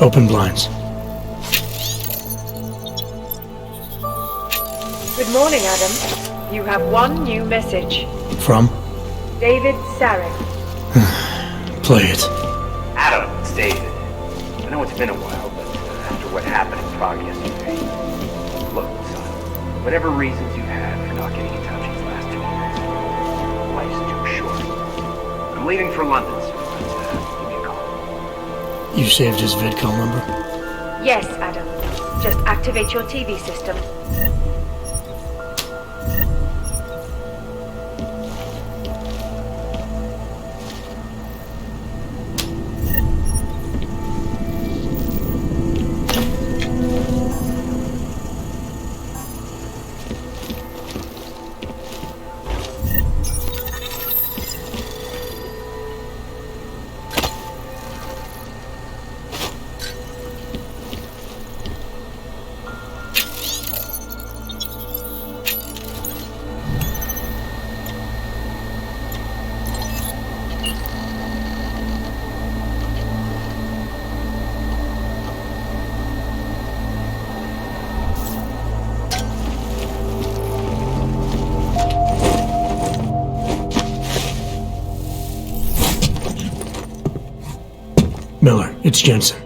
Open blinds. Good morning, Adam. You have one new message. From? David Sarek. Play it. Adam, it's David. I know it's been a while, but after what happened in Prague yesterday... Look, son, whatever reasons you had for not getting in touch these last 2 years, life's too short. I'm leaving for London soon, but give me a call. You saved his VidCom number? Yes, Adam. Just activate your TV system. Miller, it's Jensen.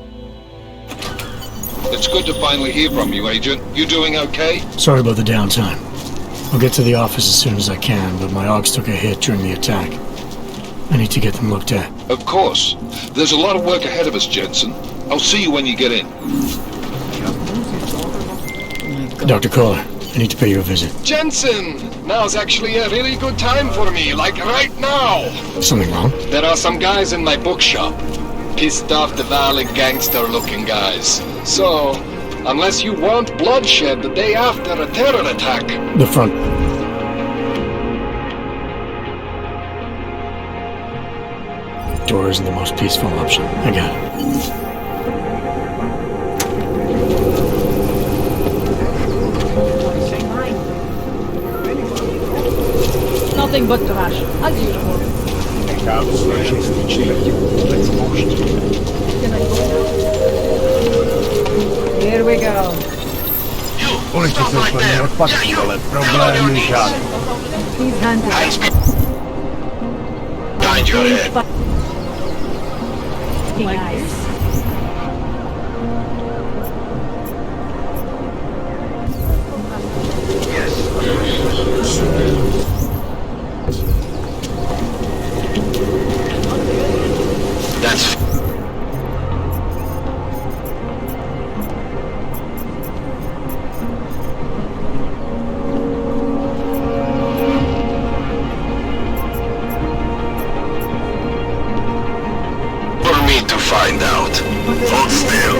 It's good to finally hear from you, Agent. You doing okay? Sorry about the downtime. I'll get to the office as soon as I can, but my AUGs took a hit during the attack. I need to get them looked at. Of course. There's a lot of work ahead of us, Jensen. I'll see you when you get in. Dr. Kohler, I need to pay you a visit. Jensen! Now's actually a really good time for me, like right now! Something wrong? There are some guys in my bookshop. Pissed off the Valley gangster-looking guys. So, unless you want bloodshed the day after a terror attack... The front. Door isn't the most peaceful option. I got it. Nothing but trash, as usual. Here we go. Policzycy swoje odpadki, ale problemy żadne. Please hand it. Behind your head. Nice. That's... For me to find out. Hold still.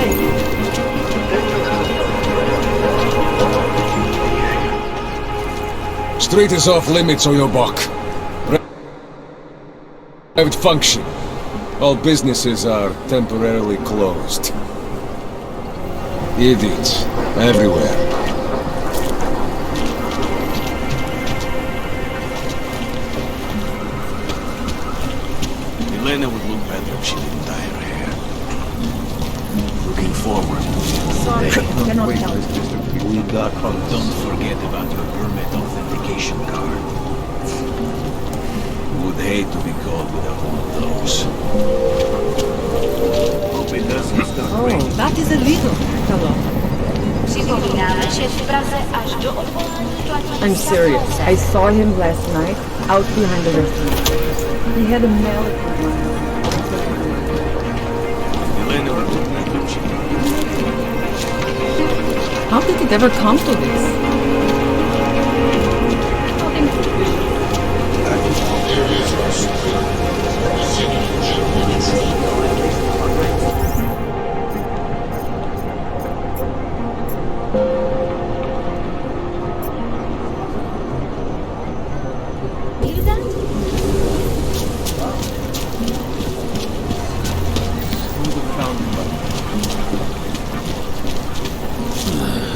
Street is off limits on your buck. Private function. All businesses are temporarily closed. Idiots everywhere. Elena would look better if she didn't dye her hair. Looking forward. Sorry, cannot help. We got problems. Don't forget about your permit authentication card. Would hate to be caught without one of those. Hope it doesn't start raining. Oh, that is illegal. Hello. I'm serious. I saw him last night, out behind the restaurant. He had a mallet in his hand. Elena would look better if she didn't. How did it ever come to this?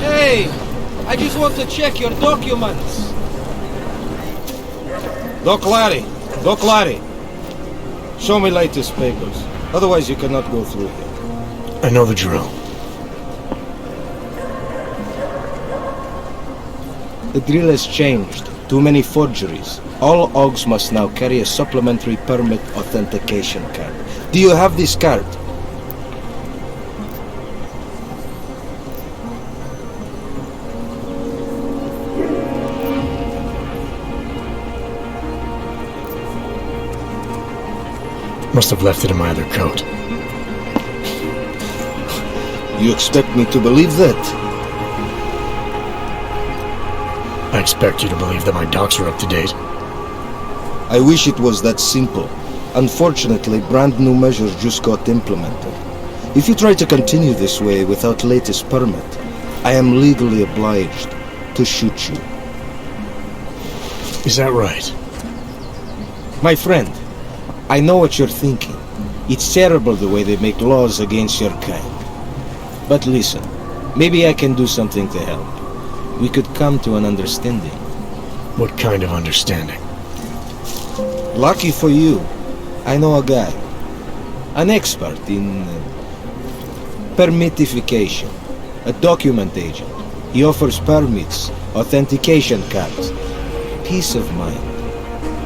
Hey! I just want to check your documents. Doc Larry. Show me latest papers. Otherwise you cannot go through here. I know the drill. The drill has changed. Too many forgeries. All OGs must now carry a supplementary permit authentication card. Do you have this card? Must have left it in my other coat. You expect me to believe that? I expect you to believe that my docs are up to date. I wish it was that simple. Unfortunately, brand new measures just got implemented. If you try to continue this way without latest permit, I am legally obliged to shoot you. Is that right? My friend, I know what you're thinking. It's terrible the way they make laws against your kind. But listen, maybe I can do something to help. We could come to an understanding. What kind of understanding? Lucky for you, I know a guy. An expert in permitification. A document agent. He offers permits, authentication cards. Peace of mind.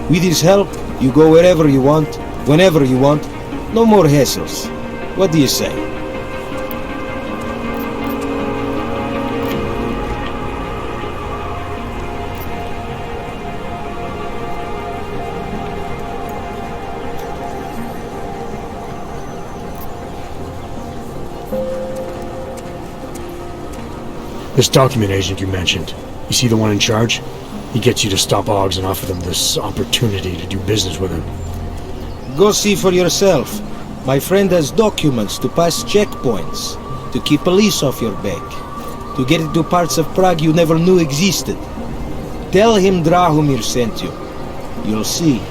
With his help, you go wherever you want, whenever you want. No more hassles. What do you say? This document agent you mentioned, you see the one in charge? He gets you to stop OGs and offer them this opportunity to do business with him. Go see for yourself. My friend has documents to pass checkpoints, to keep police off your back, to get into parts of Prague you never knew existed. Tell him Drahomir sent you. You'll see.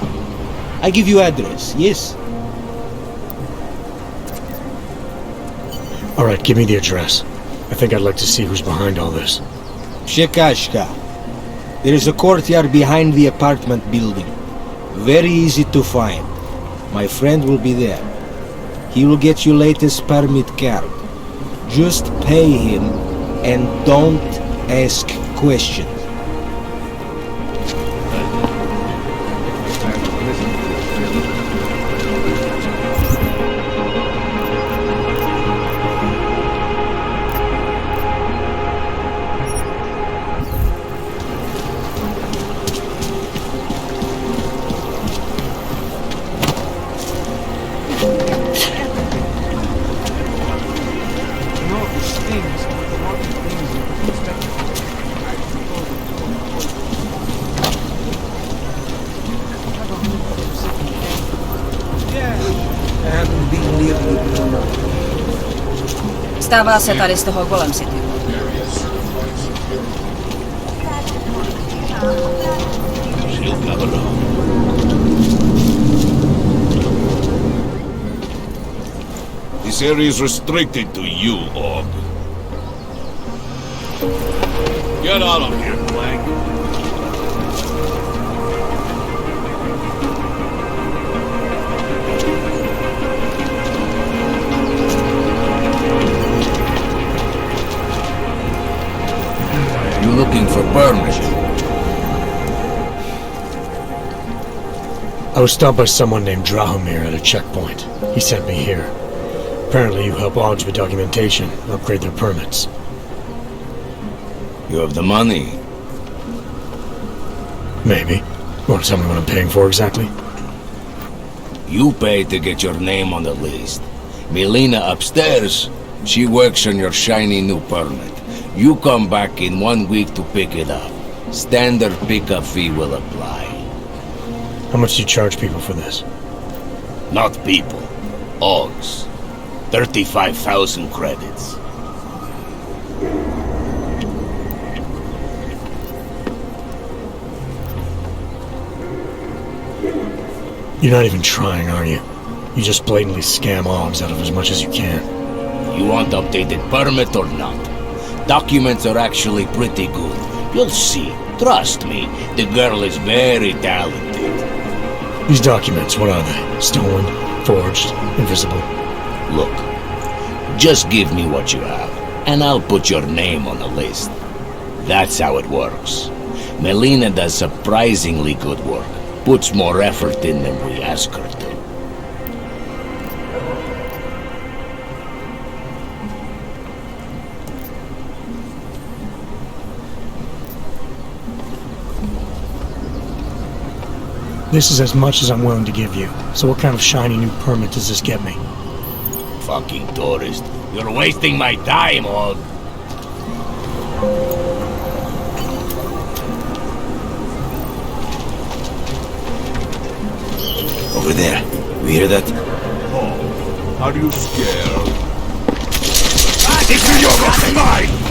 I give you address, yes? All right, give me the address. I think I'd like to see who's behind all this. Shekashka. There is a courtyard behind the apartment building. Very easy to find. My friend will be there. He will get you latest permit card. Just pay him and don't ask questions. Stává se tady z toho Golem City. This area is restricted to you, Og. Get out of here, Blank. You looking for permit? I was stopped by someone named Drahomir at a checkpoint. He sent me here. Apparently you help OGs with documentation, upgrade their permits. You have the money. Maybe. You want to tell me what I'm paying for exactly? You pay to get your name on the list. Melina upstairs, she works on your shiny new permit. You come back in 1 week to pick it up. Standard pickup fee will apply. How much do you charge people for this? Not people. OGs. 35,000 credits. You're not even trying, are you? You just blatantly scam OGs out of as much as you can. You want updated permit or not? Documents are actually pretty good. You'll see. Trust me, the girl is very talented. These documents, what are they? Stolen? Forged? Invisible? Look, Just give me what you have, and I'll put your name on the list. That's how it works. Melina does surprisingly good work. Puts more effort in than we ask her to. This is as much as I'm willing to give you. So what kind of shiny new permit does this get me? Fucking tourist. You're wasting my time, old. Over there. You hear that? Oh, are you scared? It's your mine!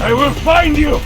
I will find you!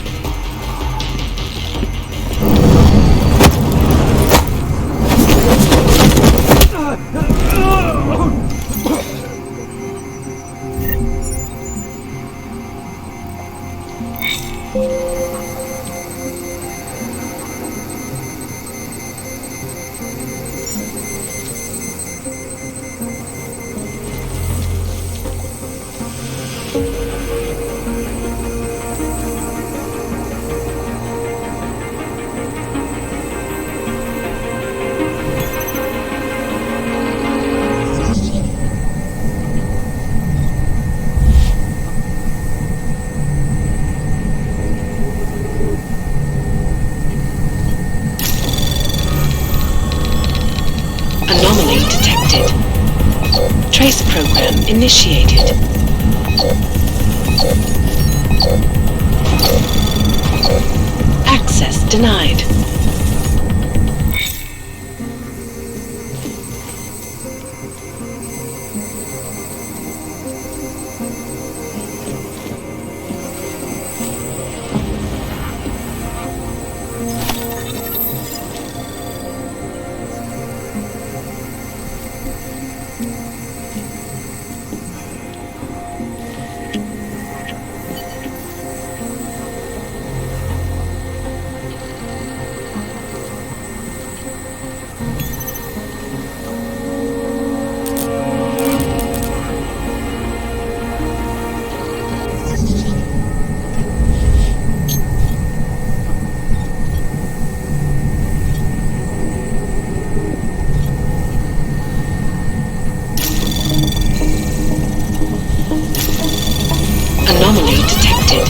Anomaly detected. Trace program initiated. Access denied. Anomaly detected.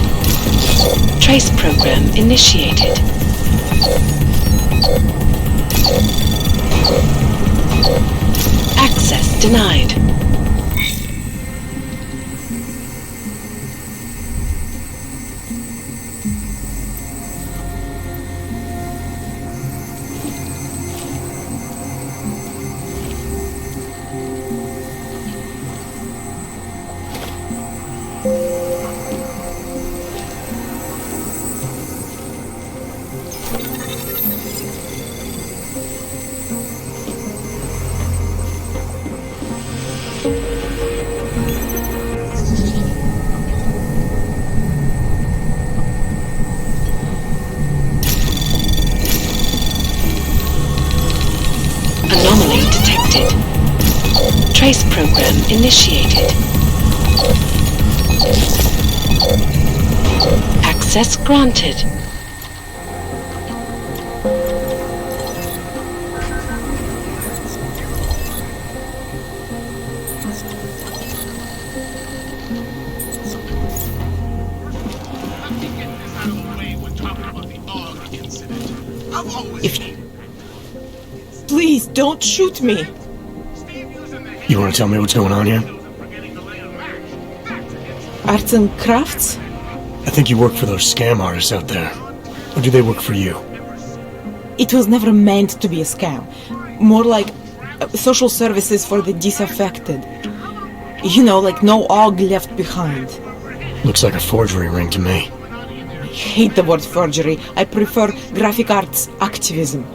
Trace program initiated. Access denied. Anomaly detected. Trace program initiated. Access granted. Please, don't shoot me! You want to tell me what's going on here? Arts and crafts? I think you work for those scam artists out there. Or do they work for you? It was never meant to be a scam. More like social services for the disaffected. You know, like no og left behind. Looks like a forgery ring to me. I hate the word forgery. I prefer graphic arts activism.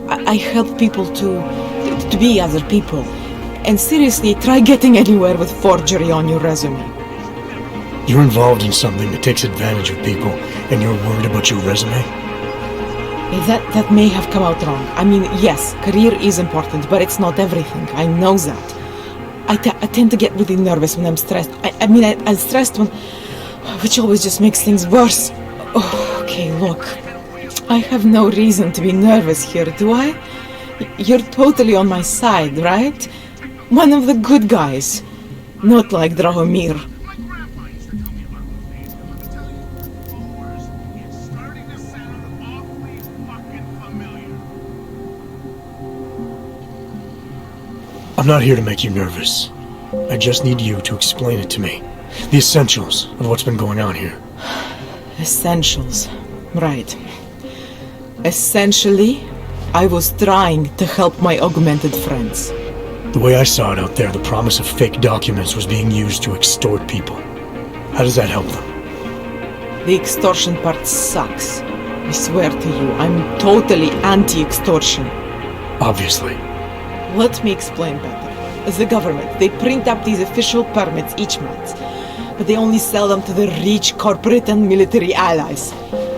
I help people to be other people. And seriously, try getting anywhere with forgery on your resume. You're involved in something that takes advantage of people, and you're worried about your resume? That may have come out wrong. I mean, yes, career is important, but it's not everything. I know that. I tend to get really nervous when I'm stressed. I'm stressed when... which always just makes things worse. Oh, okay, look. I have no reason to be nervous here, do I? You're totally on my side, right? One of the good guys. Not like Drahomir. I'm not here to make you nervous. I just need you to explain it to me. The essentials of what's been going on here. Essentials. Right. Essentially, I was trying to help my augmented friends. The way I saw it out there, the promise of fake documents was being used to extort people. How does that help them? The extortion part sucks. I swear to you, I'm totally anti-extortion. Obviously. Let me explain better. As the government, they print up these official permits each month, but they only sell them to the rich corporate and military allies.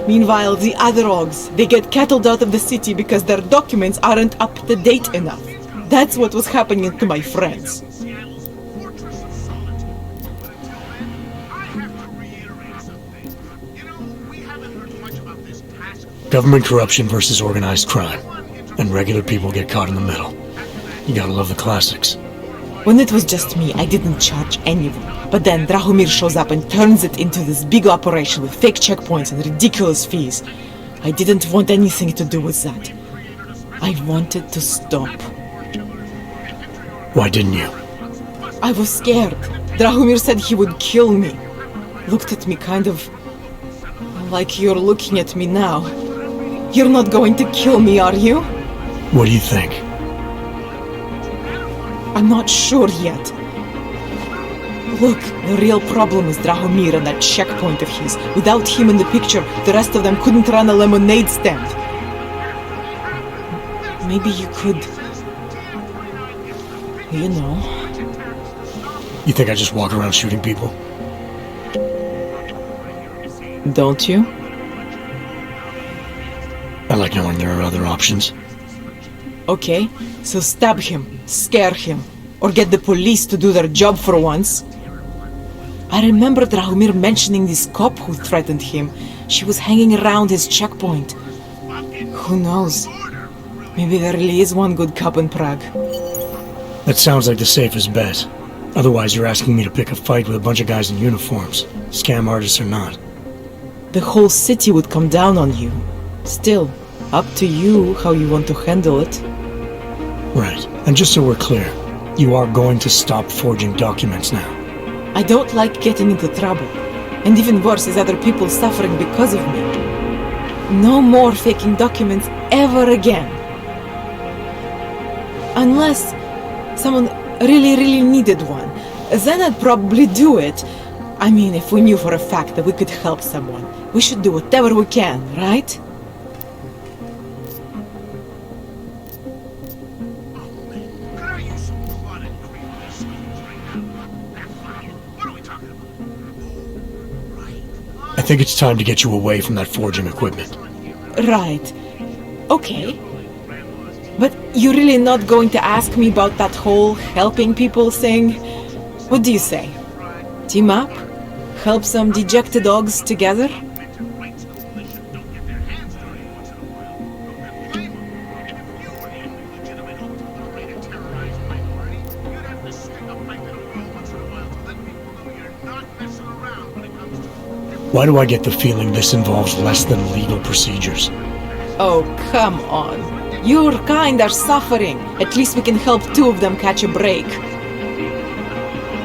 Meanwhile, the other Augs, they get cattled out of the city because their documents aren't up to date enough. That's what was happening to my friends. Government corruption versus organized crime. And regular people get caught in the middle. You gotta love the classics. When it was just me, I didn't charge anyone. But then Drahomir shows up and turns it into this big operation with fake checkpoints and ridiculous fees. I didn't want anything to do with that. I wanted to stop. Why didn't you? I was scared. Drahomir said he would kill me. Looked at me kind of like you're looking at me now. You're not going to kill me, are you? What do you think? I'm not sure yet. Look, the real problem is Drahomir and that checkpoint of his. Without him in the picture, the rest of them couldn't run a lemonade stand. Maybe you could... You know... You think I just walk around shooting people? Don't you? I like knowing there are other options. Okay, so stab him, scare him, or get the police to do their job for once. I remember Drahomir mentioning this cop who threatened him. She was hanging around his checkpoint. Who knows? Maybe there really is one good cop in Prague. That sounds like the safest bet. Otherwise, you're asking me to pick a fight with a bunch of guys in uniforms, scam artists or not. The whole city would come down on you. Still, up to you how you want to handle it. Right. And just so we're clear, you are going to stop forging documents now. I don't like getting into trouble. And even worse is other people suffering because of me. No more faking documents ever again. Unless someone really needed one. Then I'd probably do it. I mean, if we knew for a fact that we could help someone, we should do whatever we can, right? I think it's time to get you away from that forging equipment. Right. Okay. But you're really not going to ask me about that whole helping people thing? What do you say? Team up? Help some dejected dogs together? Why do I get the feeling this involves less than legal procedures? Oh, come on. Your kind are suffering. At least we can help two of them catch a break.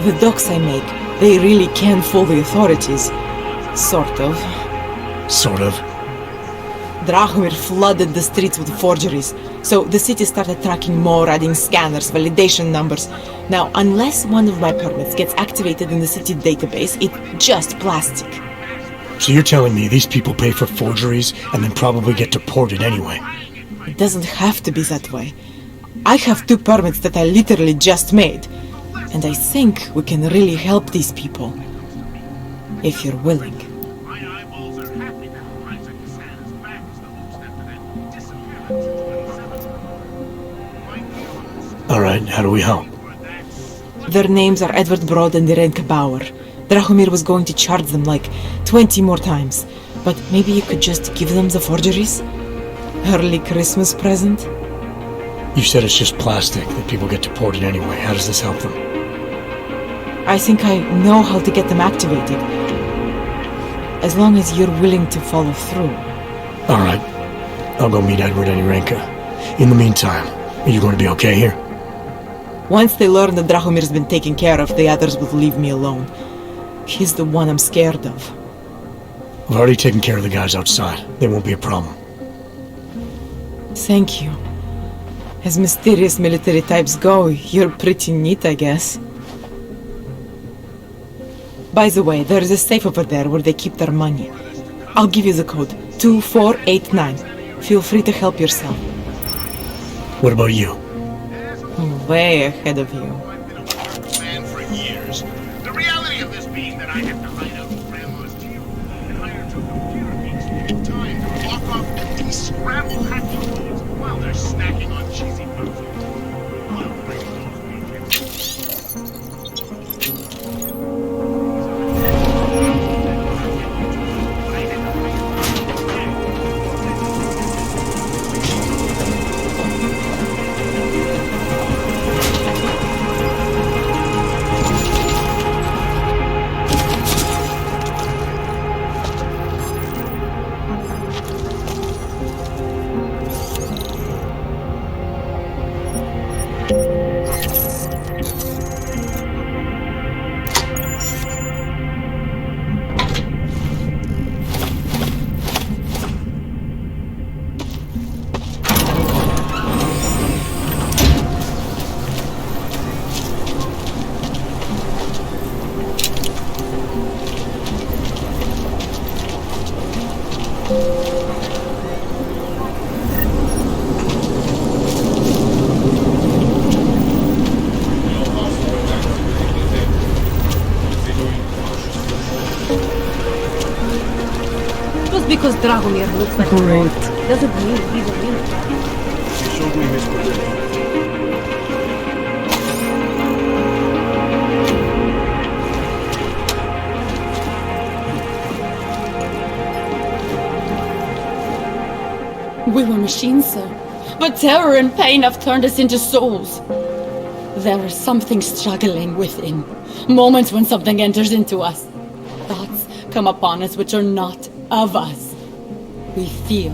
The docs I make, they really can fool the authorities. Sort of. Sort of. Drahomir flooded the streets with forgeries, so the city started tracking more, adding scanners, validation numbers. Now, unless one of my permits gets activated in the city database, it's just plastic. So you're telling me these people pay for forgeries and then probably get deported anyway? It doesn't have to be that way. I have 2 permits that I literally just made. And I think we can really help these people. If you're willing. Alright, how do we help? Their names are Edward Broad and Irenka Bauer. Drahomir was going to charge them like 20 more times. But maybe you could just give them the forgeries? Early Christmas present? You said it's just plastic, that people get deported anyway. How does this help them? I think I know how to get them activated. As long as you're willing to follow through. Alright. I'll go meet Edward and Irenka. In the meantime, are you going to be okay here? Once they learn that Drahomir's been taken care of, the others will leave me alone. He's the one I'm scared of. I've already taken care of the guys outside. They won't be a problem. Thank you. As mysterious military types go, you're pretty neat, I guess. By the way, there's a safe over there where they keep their money. I'll give you the code. 2489. Feel free to help yourself. What about you? Way ahead of you. Man for years. The reality of this being that I have to hide out in Grandma's team and hire two computer geeks in time to block off these scramble hacking tools while they're snacking on cheesy puzzles. I'll bring those Because Dragomir looks like Great. doesn't mean he's a winner. We were machines, sir. But terror and pain have turned us into souls. There is something struggling within. Moments when something enters into us. Thoughts come upon us which are not of us. We feel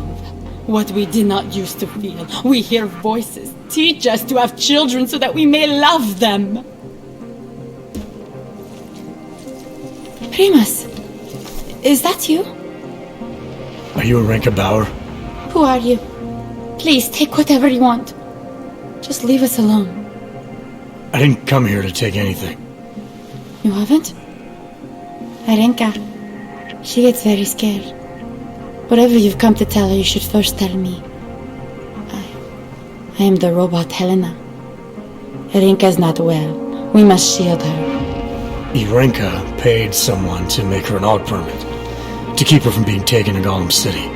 what we did not used to feel. We hear voices teach us to have children so that we may love them. Primus, is that you? Are you Renka Bauer? Who are you? Please, take whatever you want. Just leave us alone. I didn't come here to take anything. You haven't? Arenka. She gets very scared. Whatever you've come to tell her, you should first tell me. I am the robot Helena. Arenka's not well. We must shield her. Irenka paid someone to make her an AUG permit. To keep her from being taken to Golem City.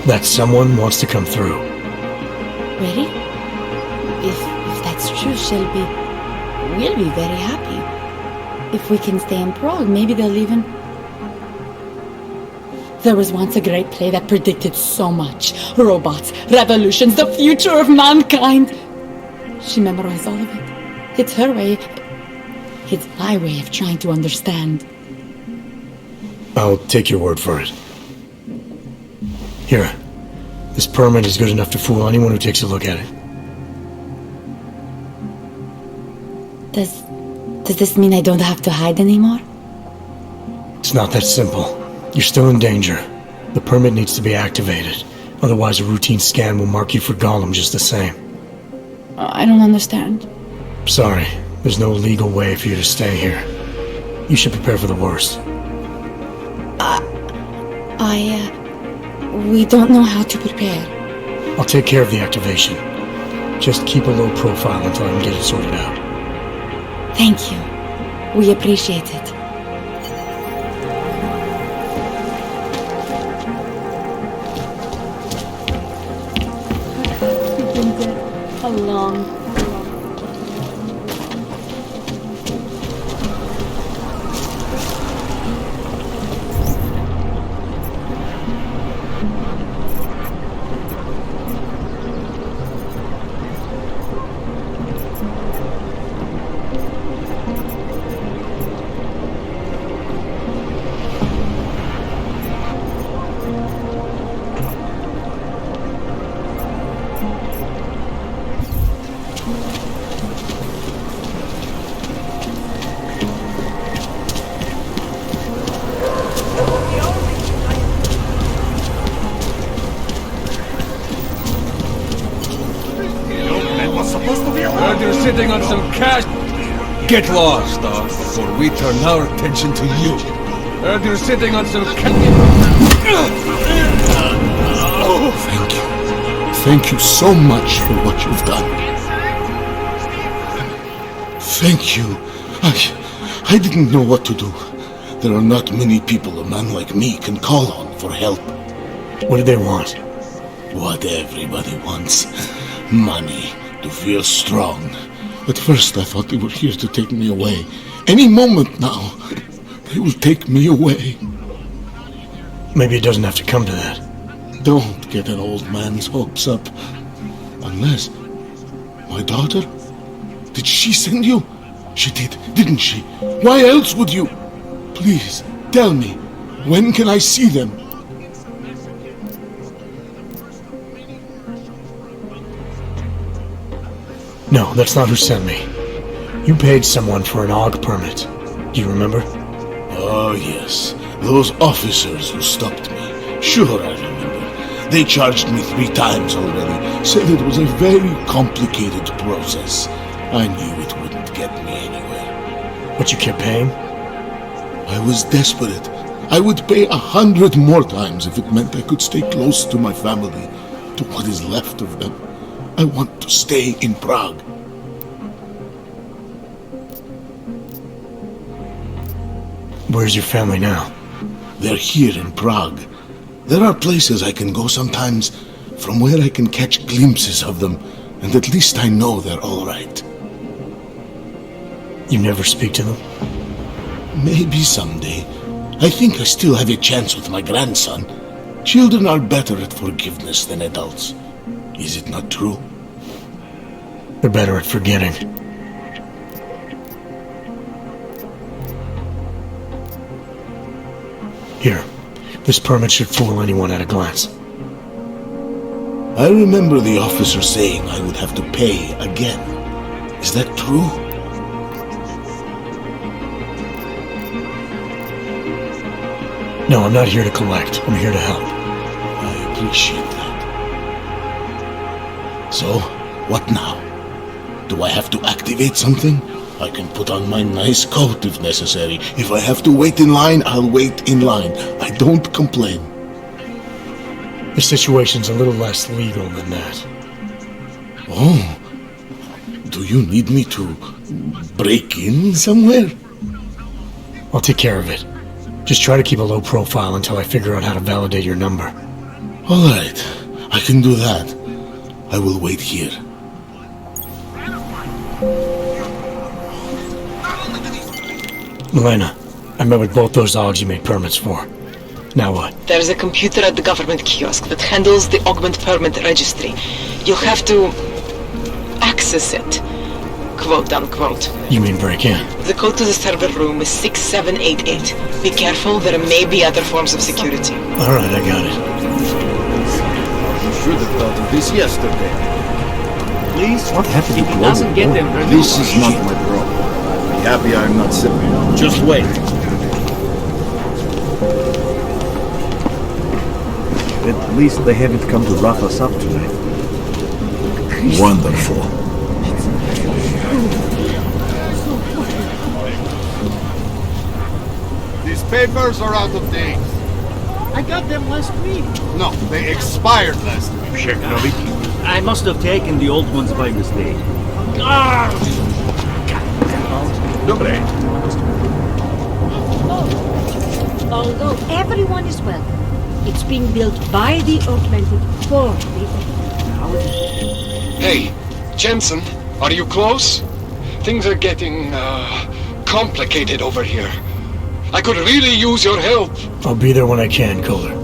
That someone wants to come through. Really? If that's true, we'll be very happy. If we can stay in Prague, maybe they'll even... There was once a great play that predicted so much. Robots, revolutions, the future of mankind. She memorized all of it. It's her way. It's my way of trying to understand. I'll take your word for it. Here. This permit is good enough to fool anyone who takes a look at it. Does this mean I don't have to hide anymore? It's not that simple. You're still in danger. The permit needs to be activated. Otherwise, a routine scan will mark you for Golem just the same. I don't understand. Sorry. There's no legal way for you to stay here. You should prepare for the worst. We don't know how to prepare. I'll take care of the activation. Just keep a low profile until I can get it sorted out. Thank you. We appreciate it. We've been dead a long Heard you're sitting on some cash. Get lost, or we turn our attention to you. Heard you're sitting on some... Oh, thank you. Thank you so much for what you've done. Thank you. I didn't know what to do. There are not many people a man like me can call on for help. What do they want? What everybody wants. Money, to feel strong. At first I thought they were here to take me away. Any moment now, they will take me away. Maybe it doesn't have to come to that. Don't get an old man's hopes up. Unless... My daughter? Did she send you? She did, didn't she? Why else would you? Please, tell me. When can I see them? No, that's not who sent me. You paid someone for an AUG permit. Do you remember? Oh, yes. Those officers who stopped me. Sure, I remember. They charged me 3 times already. Said it was a very complicated process. I knew it wouldn't get me anywhere. But you kept paying? I was desperate. I would pay 100 more times if it meant I could stay close to my family, to what is left of them. I want to stay in Prague. Where's your family now? They're here in Prague. There are places I can go sometimes from where I can catch glimpses of them, and at least I know they're all right. You never speak to them? Maybe someday. I think I still have a chance with my grandson. Children are better at forgiveness than adults. Is it not true? They're better at forgetting. Here, this permit should fool anyone at a glance. I remember the officer saying I would have to pay again. Is that true? No, I'm not here to collect. I'm here to help. I appreciate that. So, what now? Do I have to activate something? I can put on my nice coat if necessary. If I have to wait in line, I'll wait in line. I don't complain. The situation's a little less legal than that. Oh. Do you need me to break in somewhere? I'll take care of it. Just try to keep a low profile until I figure out how to validate your number. All right. I can do that. I will wait here. Milena, I met with both those AUGs you made permits for. Now what? There's a computer at the government kiosk that handles the augment permit registry. You'll have to access it, quote unquote. You mean break in? The code to the server room is 6788. Be careful, there may be other forms of security. All right, I got it. You should have thought of this yesterday. Please? What happened to Global? Doesn't get them. This is not my problem. Be happy I'm not sipping. Just wait. At least they haven't come to rough us up tonight. Wonderful. These papers are out of date. I got them last week. No, they expired last week. Sheknovic, I must have taken the old ones by mistake. Dobre. Although everyone is welcome, it's being built by the augmented for the augmented. Hey, Jensen, are you close? Things are getting, complicated over here. I could really use your help. I'll be there when I can, Kohler.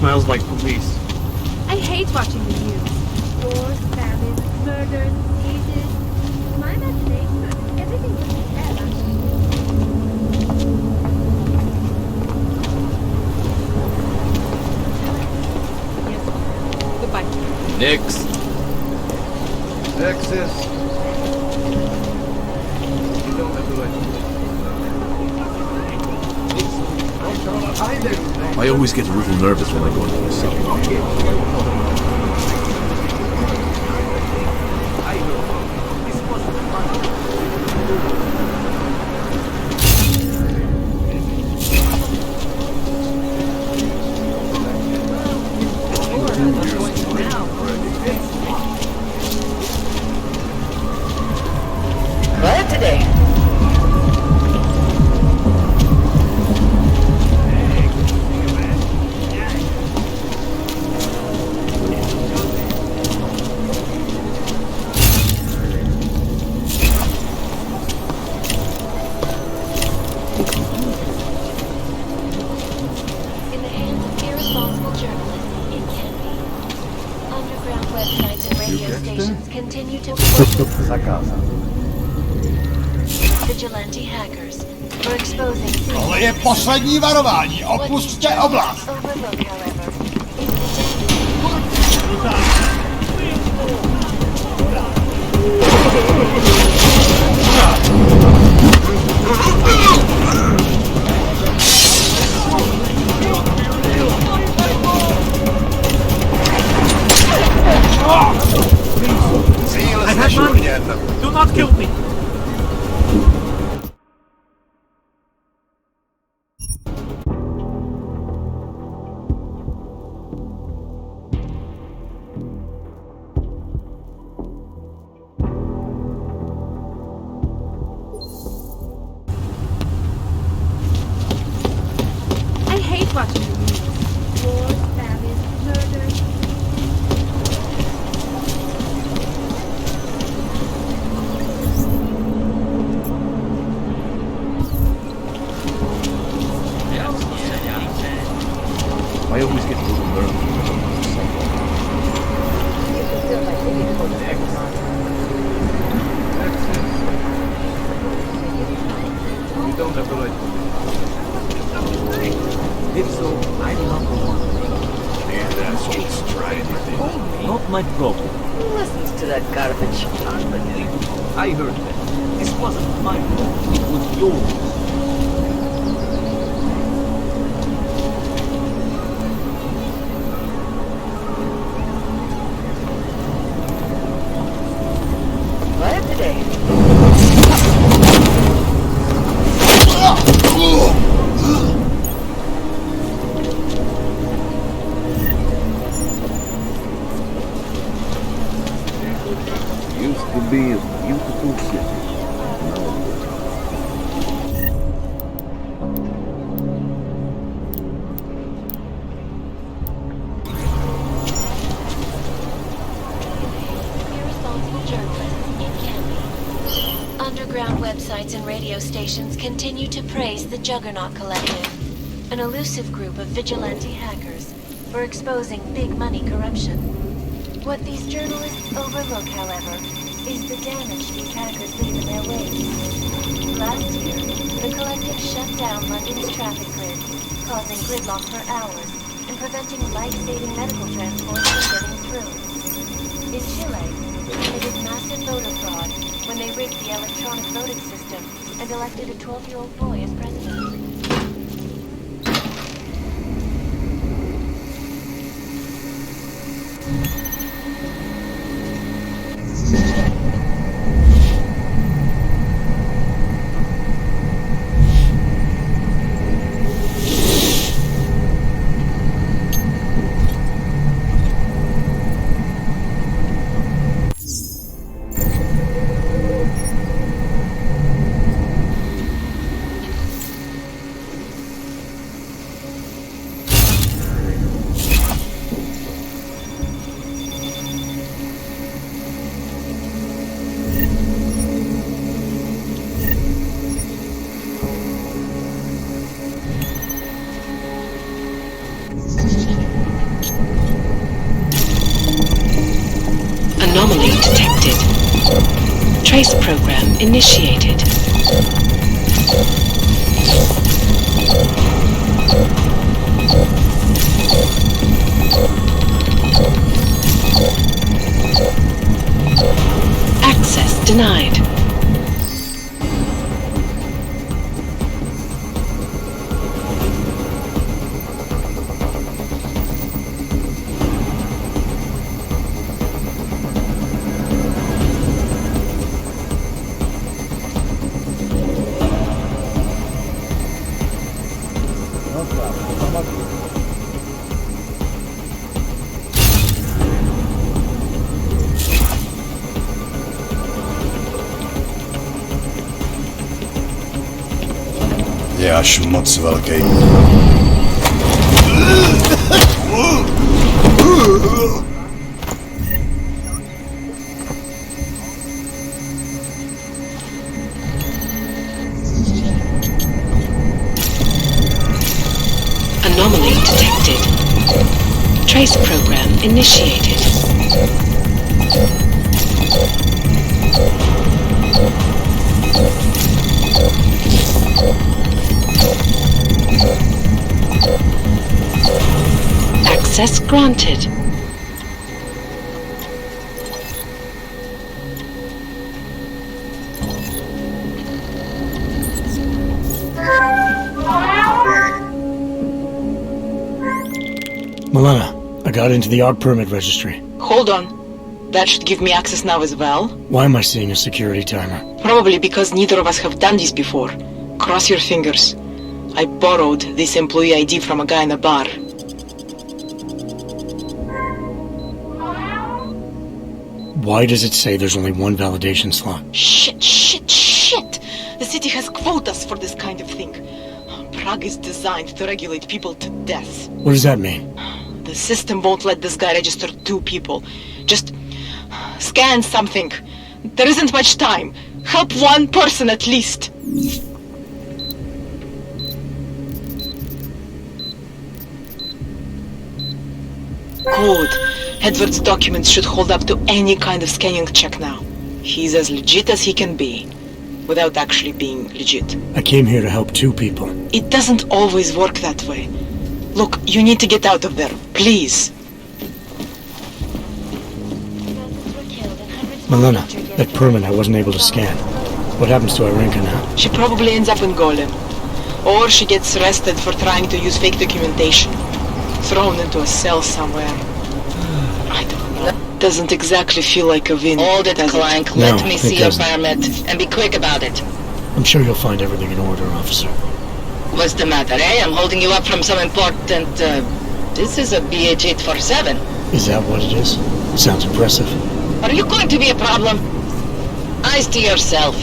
smells like police. I hate watching the news. Wars, famine, murders, diseases. My imagination, everything would be bad. Goodbye. Next. Access. You don't have to I always get a little nervous when I go into the city. Glad today. In the hands of irresponsible journalists, it can be. Underground websites and radio stations continue to vigilante hackers for exposing Tohle je poslední varování. Opusťte oblast. overlook, however, I have money. Do not kill me. I hate watching the news. Wars, famine, murders. I always get a little nervous when I go into the city. You don't have to If so, I'm not the one. And assholes try anything. Not my problem. Who listens to that garbage? I heard that. This wasn't my fault. It was yours. Glad today. Used to be a beautiful city. Now irresponsible journalists, it can be. Underground websites and radio stations continue to praise the Juggernaut Collective, an elusive group of vigilante hackers for exposing big money corruption. What these journalists overlook, however, is the damage these hackers leave in their wake. Last year, the collective shut down London's traffic grid, causing gridlock for hours and preventing life-saving medical transport from getting through. In Chile, they did massive voter fraud when they rigged the electronic voting system and elected a 12-year-old boy as president. Trace program initiated. Access denied. Je až moc velký. Anomaly detected. Trace program initiated. Access granted. Milena, I got into the art permit registry. Hold on. That should give me access now as well. Why am I seeing a security timer? Probably because neither of us have done this before. Cross your fingers. I borrowed this employee ID from a guy in a bar. Why does it say there's only one validation slot? Shit! The city has quotas for this kind of thing. Prague is designed to regulate people to death. What does that mean? The system won't let this guy register 2 people. Just scan something. There isn't much time. Help one person at least. Good. Edward's documents should hold up to any kind of scanning check now. He's as legit as he can be, without actually being legit. I came here to help 2 people. It doesn't always work that way. Look, you need to get out of there, please. Milena, that permit I wasn't able to scan. What happens to Irenka now? She probably ends up in Golem. Or she gets arrested for trying to use fake documentation. Thrown into a cell somewhere. I don't know. Doesn't exactly feel like a win. Hold it, Clank. No, Let me it see your doesn't. permit. And be quick about it. I'm sure you'll find everything in order, officer. What's the matter, eh? I'm holding you up from some important, This is a BH-847. Is that what it is? Sounds impressive. Are you going to be a problem? Eyes to yourself.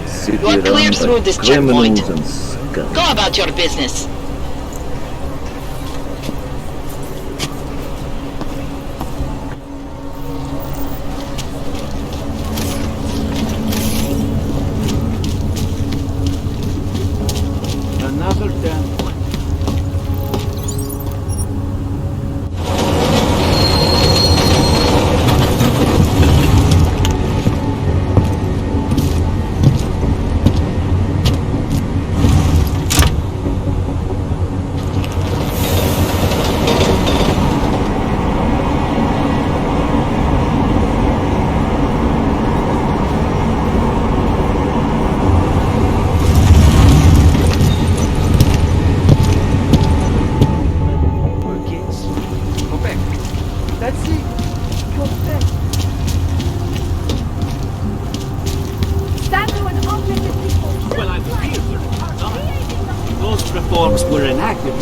City You are clear run by through this criminals checkpoint. and scum. Go about your business. Another damn one. Reforms were enacted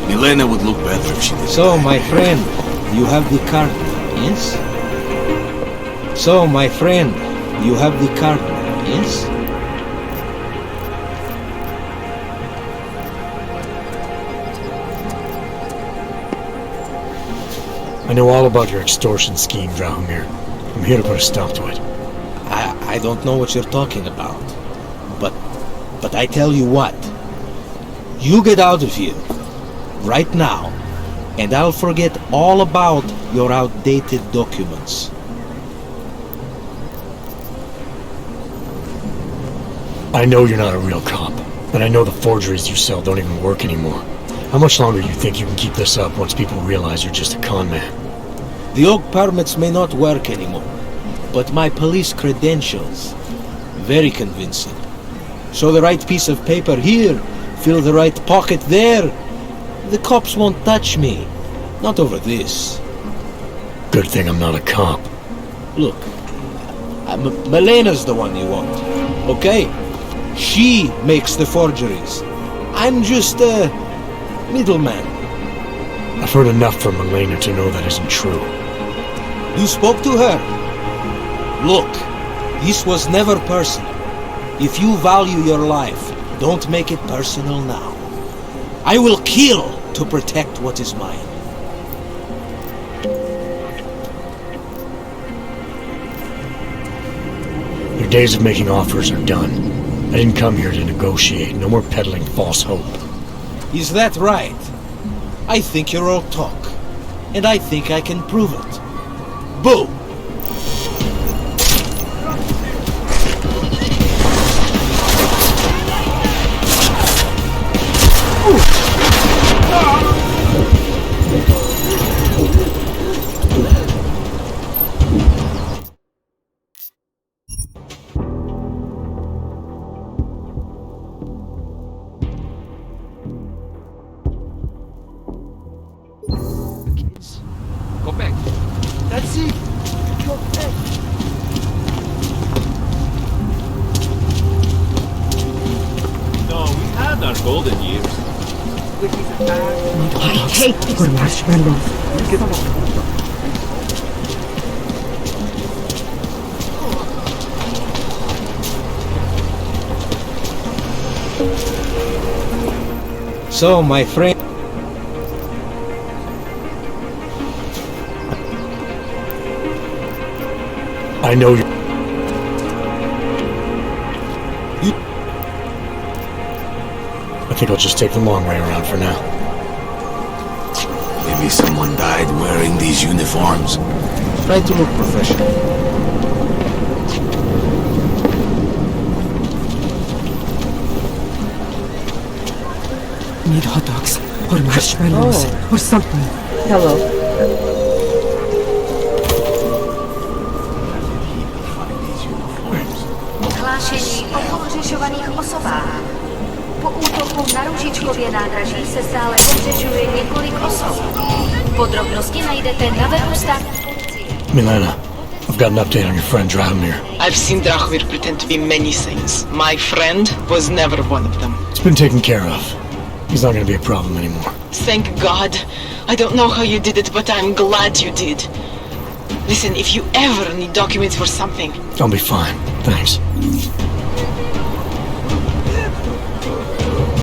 Milena would look better if she did. So, my friend, you have the card, yes? So, my friend, you have the card, yes? I know all about your extortion scheme, Drahomir. I'm here to put a stop to it. I I don't know what you're talking about. But I tell you what. You get out of here. Right now. And I'll forget all about your outdated documents. I know you're not a real cop, and I know the forgeries you sell don't even work anymore. How much longer do you think you can keep this up once people realize you're just a con man? The oak permits may not work anymore, but my police credentials, very convincing. Show the right piece of paper here, fill the right pocket there. The cops won't touch me. Not over this. Good thing I'm not a cop. Look, Melena's the one you want, okay? She makes the forgeries. I'm just a middleman. I've heard enough from Elena to know that isn't true. You spoke to her? Look, this was never personal. If you value your life, don't make it personal now. I will kill to protect what is mine. Your days of making offers are done. I didn't come here to negotiate. No more peddling false hope. Is that right? I think you're all talk. And I think I can prove it. Boo! Go back. That's it. Go back. No, we had our golden years. I hate this. For marshmallows. So, my friend... I know you... I think I'll just take the long way around for now. Maybe someone died wearing these uniforms. Try to look professional. Need hot dogs or marshmallows or something. Hello. Hlášení o pohřešovaných osobách. Po útoku na Růžičkově nádraží se stále pohřešuje několik osob. Podrobnosti najdete na webu státní policie. Milena, I've got an update on your friend Drahomir. I've seen Drahomir pretend to be many things. My friend was never one of them. It's been taken care of. He's not going to be a problem anymore. Thank God. I don't know how you did it, but I'm glad you did. Listen, if you ever need documents for something... I'll be fine. Thanks.